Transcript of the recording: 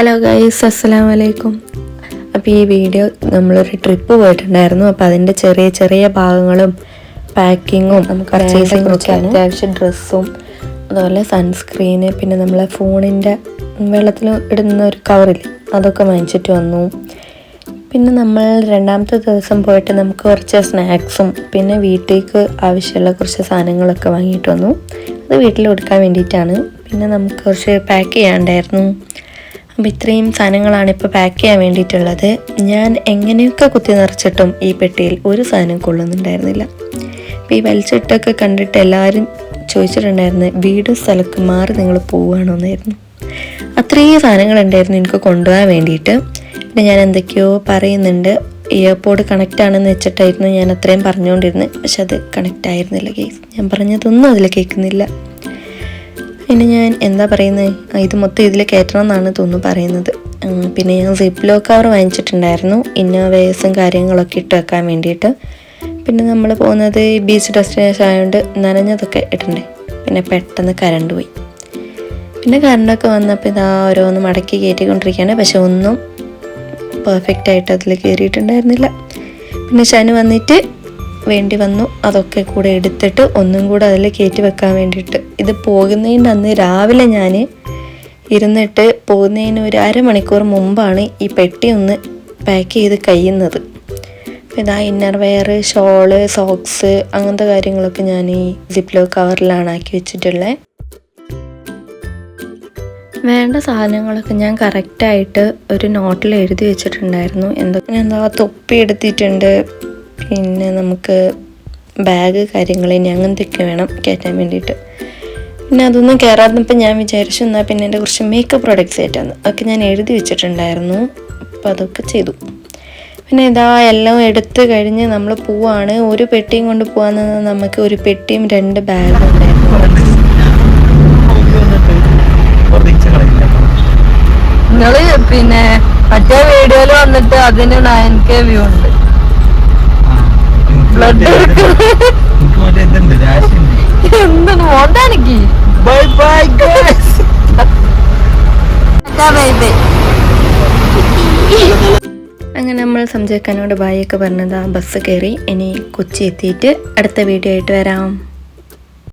Hello guys, അസ്സലാമലൈക്കും. അപ്പോൾ ഈ വീഡിയോ നമ്മളൊരു ട്രിപ്പ് പോയിട്ടുണ്ടായിരുന്നു. അപ്പോൾ അതിൻ്റെ ചെറിയ ചെറിയ ഭാഗങ്ങളും പാക്കിങ്ങും പർച്ചേസിങ്ങും ഒക്കെ, അത്യാവശ്യം ഡ്രസ്സും അതുപോലെ സൺസ്ക്രീന്, പിന്നെ നമ്മളെ ഫോണിൻ്റെ വെള്ളത്തിൽ ഇടുന്ന ഒരു കവറില്ലേ, അതൊക്കെ വാങ്ങിച്ചിട്ട് വന്നു. പിന്നെ നമ്മൾ രണ്ടാമത്തെ ദിവസം പോയിട്ട് നമുക്ക് കുറച്ച് സ്നാക്സും പിന്നെ വീട്ടിലേക്ക് ആവശ്യമുള്ള കുറച്ച് സാധനങ്ങളൊക്കെ വാങ്ങിയിട്ട് വന്നു. അത് വീട്ടിൽ കൊടുക്കാൻ വേണ്ടിയിട്ടാണ്. പിന്നെ നമുക്ക് കുറച്ച് പാക്ക് ചെയ്യാണ്ടായിരുന്നു. അപ്പോൾ ഇത്രയും സാധനങ്ങളാണ് ഇപ്പോൾ പാക്ക് ചെയ്യാൻ വേണ്ടിയിട്ടുള്ളത്. ഞാൻ എങ്ങനെയൊക്കെ കുത്തി നിറച്ചിട്ടും ഈ പെട്ടിയിൽ ഒരു സാധനം കൊള്ളുന്നുണ്ടായിരുന്നില്ല. അപ്പോൾ ഈ വലിച്ചിട്ടൊക്കെ കണ്ടിട്ട് എല്ലാവരും ചോദിച്ചിട്ടുണ്ടായിരുന്നു, വീടും സ്ഥലത്ത് മാറി നിങ്ങൾ പോവുകയാണോന്നായിരുന്നു. അത്രയും സാധനങ്ങളുണ്ടായിരുന്നു എനിക്ക് കൊണ്ടുപോകാൻ വേണ്ടിയിട്ട്. പിന്നെ ഞാൻ എന്തൊക്കെയോ പറയുന്നുണ്ട്, ഇയർപോഡ് കണക്റ്റ് ആണെന്ന് വെച്ചിട്ടായിരുന്നു ഞാൻ അത്രയും പറഞ്ഞുകൊണ്ടിരുന്നത്. പക്ഷെ അത് കണക്റ്റ് ആയിരുന്നില്ല കേസ്. ഞാൻ പറഞ്ഞതൊന്നും അതിൽ കേൾക്കുന്നില്ല. പിന്നെ ഞാൻ എന്താ പറയുന്നത്, ഇത് മൊത്തം ഇതിൽ കയറ്റണം എന്നാണ് തോന്നുന്നു പറയുന്നത്. പിന്നെ ഞാൻ സിപ്ലോ കവർ വാങ്ങിച്ചിട്ടുണ്ടായിരുന്നു, ഇന്നോവേഴ്സും കാര്യങ്ങളൊക്കെ ഇട്ട് വെക്കാൻ വേണ്ടിയിട്ട്. പിന്നെ നമ്മൾ പോകുന്നത് ബീച്ച് ഡെസ്റ്റിനേഷൻ ആയതുകൊണ്ട് നനഞ്ഞതൊക്കെ ഇടണ്ടേ. പിന്നെ പെട്ടെന്ന് കറണ്ട് പോയി. പിന്നെ കറണ്ടൊക്കെ വന്നപ്പോൾ ഇതാ ഓരോന്ന് മടക്കി കയറ്റിക്കൊണ്ടിരിക്കുകയാണ്. പക്ഷെ ഒന്നും പെർഫെക്റ്റ് ആയിട്ട് അതിൽ കയറിയിട്ടുണ്ടായിരുന്നില്ല. പിന്നെ ഷനു വന്നിട്ട് വേണ്ടി വന്നു, അതൊക്കെ കൂടെ എടുത്തിട്ട് ഒന്നും കൂടെ അതിൽ കയറ്റി വെക്കാൻ വേണ്ടിയിട്ട്. ഇത് പോകുന്നതിൻ്റെ അന്ന് രാവിലെ ഞാൻ ഇരുന്നിട്ട് പോകുന്നതിന് ഒരു അരമണിക്കൂർ മുമ്പാണ് ഈ പെട്ടി ഒന്ന് പാക്ക് ചെയ്ത് കഴിയുന്നത്. അപ്പോൾ ഇതാ ഇന്നർ വെയർ, ഷോള്, സോക്സ് അങ്ങനത്തെ കാര്യങ്ങളൊക്കെ ഞാൻ ഈ സിപ്ലോ കവറിലാണ് ആക്കി വെച്ചിട്ടുള്ളത്. വേണ്ട സാധനങ്ങളൊക്കെ ഞാൻ കറക്റ്റായിട്ട് ഒരു നോട്ടിൽ എഴുതി വെച്ചിട്ടുണ്ടായിരുന്നു. എന്താ തൊപ്പി എടുത്തിട്ടുണ്ട്, പിന്നെ നമുക്ക് ബാഗ് കാര്യങ്ങൾ ഇനി അങ്ങനത്തെയൊക്കെ വേണം കയറ്റാൻ വേണ്ടിയിട്ട്. പിന്നെ അതൊന്നും കയറാത്തപ്പോൾ ഞാൻ വിചാരിച്ചു എന്നാൽ പിന്നെ എൻ്റെ കുറച്ച് മേക്കപ്പ് പ്രോഡക്റ്റ്സ് ആയിട്ടാണ് അതൊക്കെ ഞാൻ എഴുതി വെച്ചിട്ടുണ്ടായിരുന്നു. അപ്പോൾ അതൊക്കെ ചെയ്തു. പിന്നെ ഇതാ എല്ലാം എടുത്ത് കഴിഞ്ഞ് നമ്മൾ പോവാണ്. ഒരു പെട്ടിയും കൊണ്ട് പോകാൻ നമുക്ക് ഒരു പെട്ടിയും 2 ബാഗും ഉണ്ടായിരുന്നു. നിങ്ങള് പിന്നെ മറ്റേ വീഡിയോയിൽ വന്നിട്ട് അതിന് 9K വ്യൂ ഉണ്ട്. ബ്ലഡ് എന്താണ് മോന്താനിക്ക്. അങ്ങനെ നമ്മൾ സംജയക്കാനോട് ബായൊക്കെ പറഞ്ഞത് ബസ് കയറി. ഇനി കൊച്ചി എത്തിയിട്ട് അടുത്ത വീഡിയോ ആയിട്ട് വരാം.